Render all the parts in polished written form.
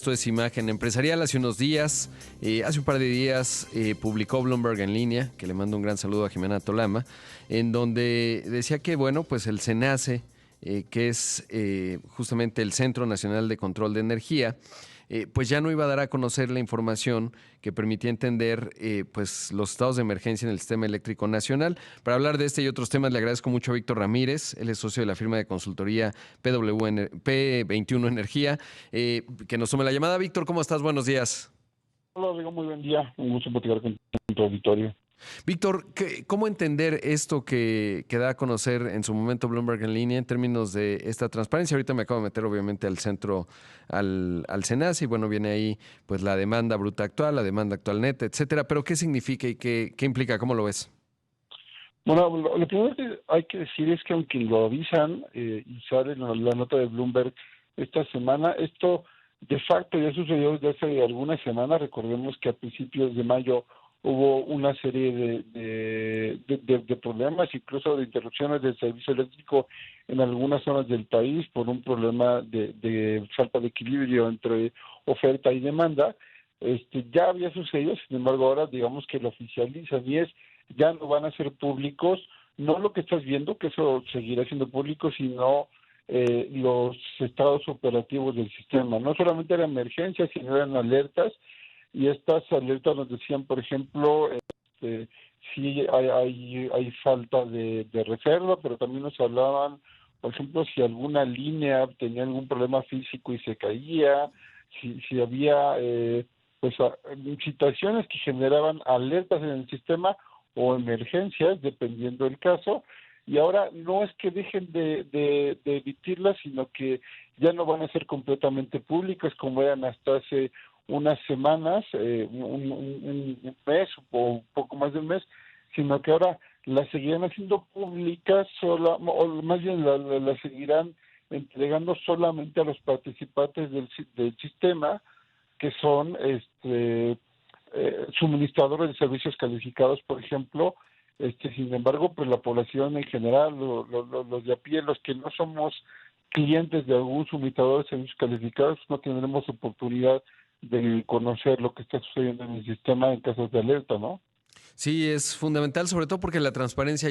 Esto es Imagen Empresarial. Hace unos días, hace un par de días, publicó Bloomberg en línea, que le mando un gran saludo a Jimena Tolama, en donde decía que, bueno, pues el CENACE, que es justamente el Centro Nacional de Control de Energía, pues ya no iba a dar a conocer la información que permitía entender pues los estados de emergencia en el sistema eléctrico nacional. Para hablar de este y otros temas le agradezco mucho a Víctor Ramírez, él es socio de la firma de consultoría P21 Energía, que nos tome la llamada. Víctor, ¿cómo estás? Buenos días. Hola, Rodrigo, muy buen día. Un gusto platicar con tu auditorio. Víctor, ¿cómo entender esto que da a conocer en su momento Bloomberg en línea en términos de esta transparencia? Ahorita me acabo de meter obviamente al centro, al CENACE, y bueno, viene ahí pues la demanda bruta actual, la demanda actual neta, etcétera, pero ¿qué significa y qué implica? ¿Cómo lo ves? Bueno, lo primero que hay que decir es que aunque lo avisan y sale la nota de Bloomberg esta semana, esto de facto ya sucedió desde hace algunas semanas. Recordemos que a principios de mayo hubo una serie de problemas, incluso de interrupciones del servicio eléctrico en algunas zonas del país por un problema de falta de equilibrio entre oferta y demanda. Ya había sucedido, sin embargo ahora digamos que lo oficializan y es ya no van a ser públicos, no lo que estás viendo, que eso seguirá siendo público, sino los estados operativos del sistema. No solamente eran emergencias, sino eran alertas, y estas alertas nos decían, por ejemplo, si hay falta de reserva, pero también nos hablaban, por ejemplo, si alguna línea tenía algún problema físico y se caía, si había pues situaciones que generaban alertas en el sistema o emergencias, dependiendo del caso. Y ahora no es que dejen de emitirlas, sino que ya no van a ser completamente públicas como eran hasta hace unas semanas, un mes o un poco más de un mes, sino que ahora las seguirán haciendo públicas, o más bien las seguirán entregando solamente a los participantes del sistema, que son suministradores de servicios calificados, por ejemplo. Sin embargo, pues la población en general, los de a pie, los que no somos clientes de algún suministrador de servicios calificados, no tendremos oportunidad de conocer lo que está sucediendo en el sistema en casos de alerta, ¿no? Sí, es fundamental, sobre todo porque la transparencia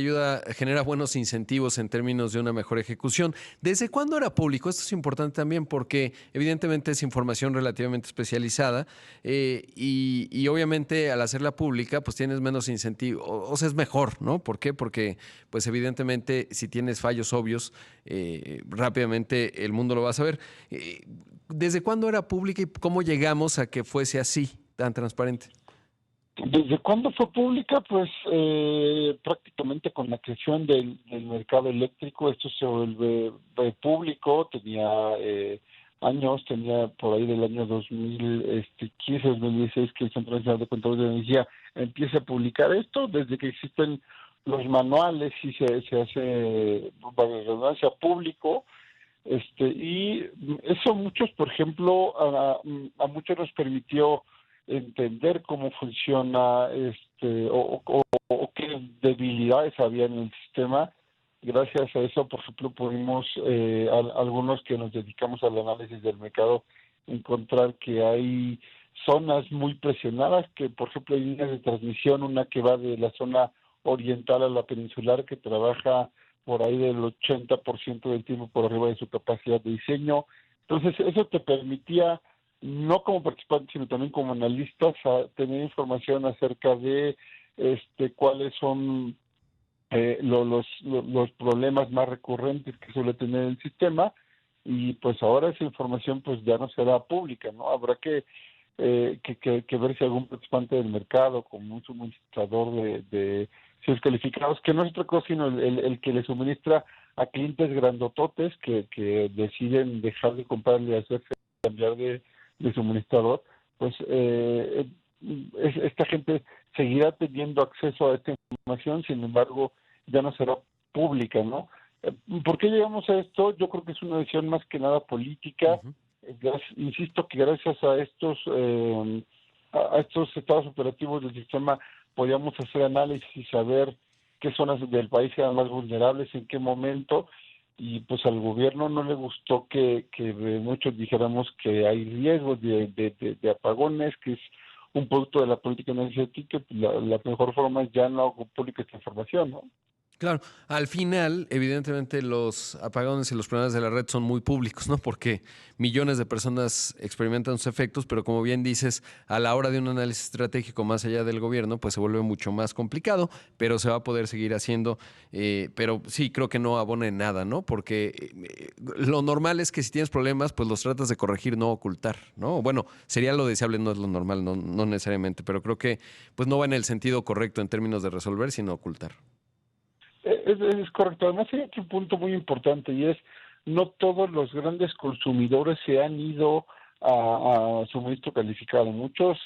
genera buenos incentivos en términos de una mejor ejecución. ¿Desde cuándo era público? Esto es importante también porque evidentemente es información relativamente especializada y obviamente al hacerla pública pues tienes menos incentivo, o sea, es mejor, ¿no? ¿Por qué? Porque pues evidentemente si tienes fallos obvios, rápidamente el mundo lo va a saber. ¿Desde cuándo era pública y cómo llegamos a que fuese así, tan transparente? ¿Desde cuándo fue pública? Pues prácticamente con la creación del mercado eléctrico esto se vuelve público. Tenía años, tenía por ahí del año 2015, 2016 que el Centro Nacional de Control de Energía empieza a publicar esto, desde que existen los manuales y se hace, para la redundancia, público. Y eso muchos, por ejemplo, a muchos nos permitió entender cómo funciona o qué debilidades había en el sistema. Gracias a eso, por ejemplo, pudimos, algunos que nos dedicamos al análisis del mercado, encontrar que hay zonas muy presionadas, que por ejemplo hay líneas de transmisión, una que va de la zona oriental a la peninsular, que trabaja por ahí del 80% del tiempo por arriba de su capacidad de diseño. Entonces, eso te permitía, no como participante, sino también como analistas, a tener información acerca de cuáles son los problemas más recurrentes que suele tener el sistema. Y pues ahora esa información pues ya no será pública, ¿no? Habrá que ver si algún participante del mercado, como un suministrador de servicios calificados, que no es otra cosa sino el que le suministra a clientes grandototes que deciden dejar de comprarle, hacerse cambiar de suministrador, pues esta gente seguirá teniendo acceso a esta información, sin embargo ya no será pública, ¿no? ¿Por qué llegamos a esto? Yo creo que es una decisión más que nada política. Uh-huh. Insisto que gracias a estos estados operativos del sistema podíamos hacer análisis y saber qué zonas del país eran más vulnerables, en qué momento, y pues al gobierno no le gustó que muchos dijéramos que hay riesgos de apagones, que es un producto de la política energética. Pues la mejor forma es ya no hago pública esta información, ¿no? Claro, al final, evidentemente, los apagones y los problemas de la red son muy públicos, ¿no? Porque millones de personas experimentan sus efectos, pero como bien dices, a la hora de un análisis estratégico más allá del gobierno, pues se vuelve mucho más complicado, pero se va a poder seguir haciendo. Pero sí, creo que no abona en nada, ¿no? Porque lo normal es que si tienes problemas, pues los tratas de corregir, no ocultar, ¿no? Bueno, sería lo deseable, no es lo normal, no necesariamente, pero creo que pues no va en el sentido correcto en términos de resolver, sino ocultar. Es correcto. Además hay otro punto muy importante y es no todos los grandes consumidores se han ido a suministro calificado. Muchos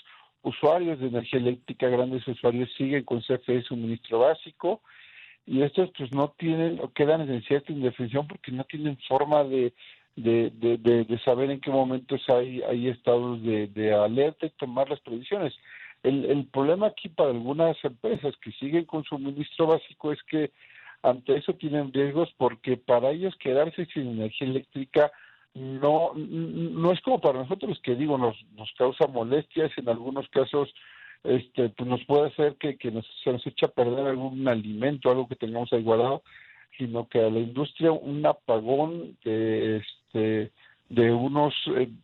usuarios de energía eléctrica, grandes usuarios, siguen con CFE suministro básico y estos pues no tienen o quedan en cierta indefensión porque no tienen forma de saber en qué momentos hay estados de alerta y tomar las previsiones. El problema aquí para algunas empresas que siguen con suministro básico es que ante eso tienen riesgos porque para ellos quedarse sin energía eléctrica no es como para nosotros, que digo, nos causa molestias, en algunos casos pues nos puede hacer que se nos eche a perder algún alimento, algo que tengamos ahí guardado, sino que a la industria un apagón de unos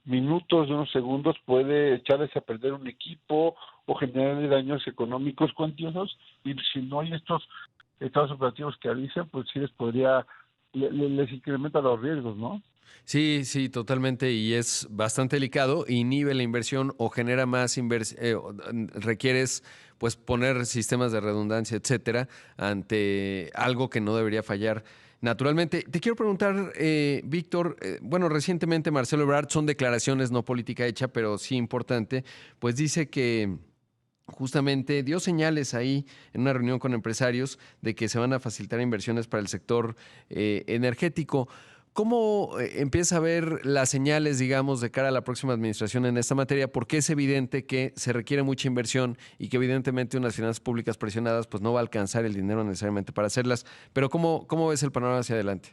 minutos, de unos segundos, puede echarles a perder un equipo o generar daños económicos cuantiosos, y si no hay estos estados operativos que avisen, pues sí les incrementa los riesgos, ¿no? Sí, sí, totalmente. Y es bastante delicado, inhibe la inversión o genera más requieres pues poner sistemas de redundancia, etcétera, ante algo que no debería fallar. Naturalmente, te quiero preguntar, Víctor, bueno, recientemente Marcelo Ebrard, son declaraciones, no política hecha, pero sí importante, pues dice que justamente dio señales ahí en una reunión con empresarios de que se van a facilitar inversiones para el sector energético. ¿Cómo empieza a ver las señales, digamos, de cara a la próxima administración en esta materia? Porque es evidente que se requiere mucha inversión y que evidentemente unas finanzas públicas presionadas pues no va a alcanzar el dinero necesariamente para hacerlas. Pero ¿cómo ves el panorama hacia adelante?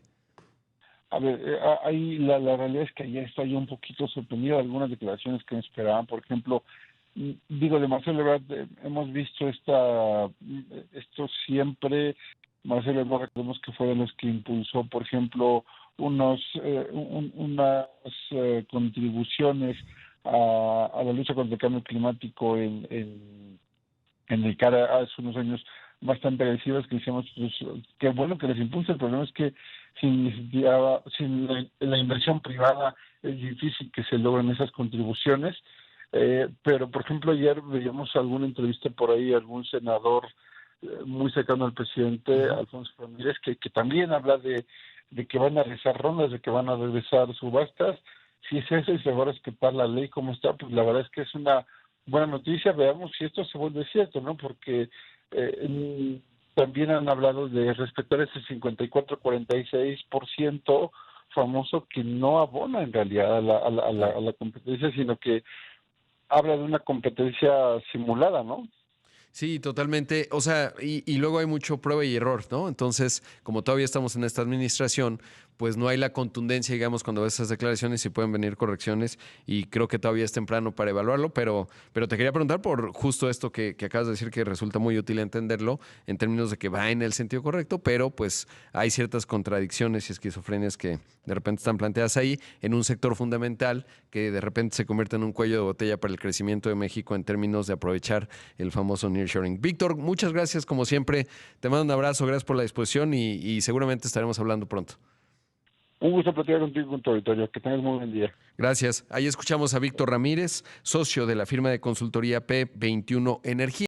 A ver, ahí la realidad es que ayer estoy un poquito sorprendido de algunas declaraciones que me esperaban. Por ejemplo, digo, de Marcelo Ebrard, hemos visto esto siempre. Marcelo Ebrard, recordemos que fue de los que impulsó, por ejemplo, unas contribuciones a la lucha contra el cambio climático en el cara hace unos años bastante agresivas que decíamos, pues, qué bueno que les impulsa. El problema es que sin la inversión privada es difícil que se logren esas contribuciones. Pero, por ejemplo, ayer veíamos alguna entrevista por ahí, algún senador muy cercano al presidente, Ujú. Alfonso Ramírez, que también habla de que van a realizar rondas, de que van a regresar subastas. Si es eso y se va a respetar la ley como está, pues la verdad es que es una buena noticia. Veamos si esto se vuelve cierto, ¿no? Porque también han hablado de respetar ese 54-46% famoso que no abona en realidad Claro. a la competencia, sino que habla de una competencia simulada, ¿no? Sí, totalmente. O sea, y luego hay mucho prueba y error, ¿no? Entonces, como todavía estamos en esta administración, pues no hay la contundencia, digamos, cuando ves esas declaraciones y pueden venir correcciones y creo que todavía es temprano para evaluarlo, pero te quería preguntar por justo esto que acabas de decir que resulta muy útil entenderlo en términos de que va en el sentido correcto, pero pues hay ciertas contradicciones y esquizofrenias que de repente están planteadas ahí en un sector fundamental que de repente se convierte en un cuello de botella para el crecimiento de México en términos de aprovechar el famoso nearshoring. Víctor, muchas gracias como siempre. Te mando un abrazo, gracias por la disposición y seguramente estaremos hablando pronto. Un gusto platicar contigo, con tu auditorio. Que tengas muy buen día. Gracias. Ahí escuchamos a Víctor Ramírez, socio de la firma de consultoría P21 Energía.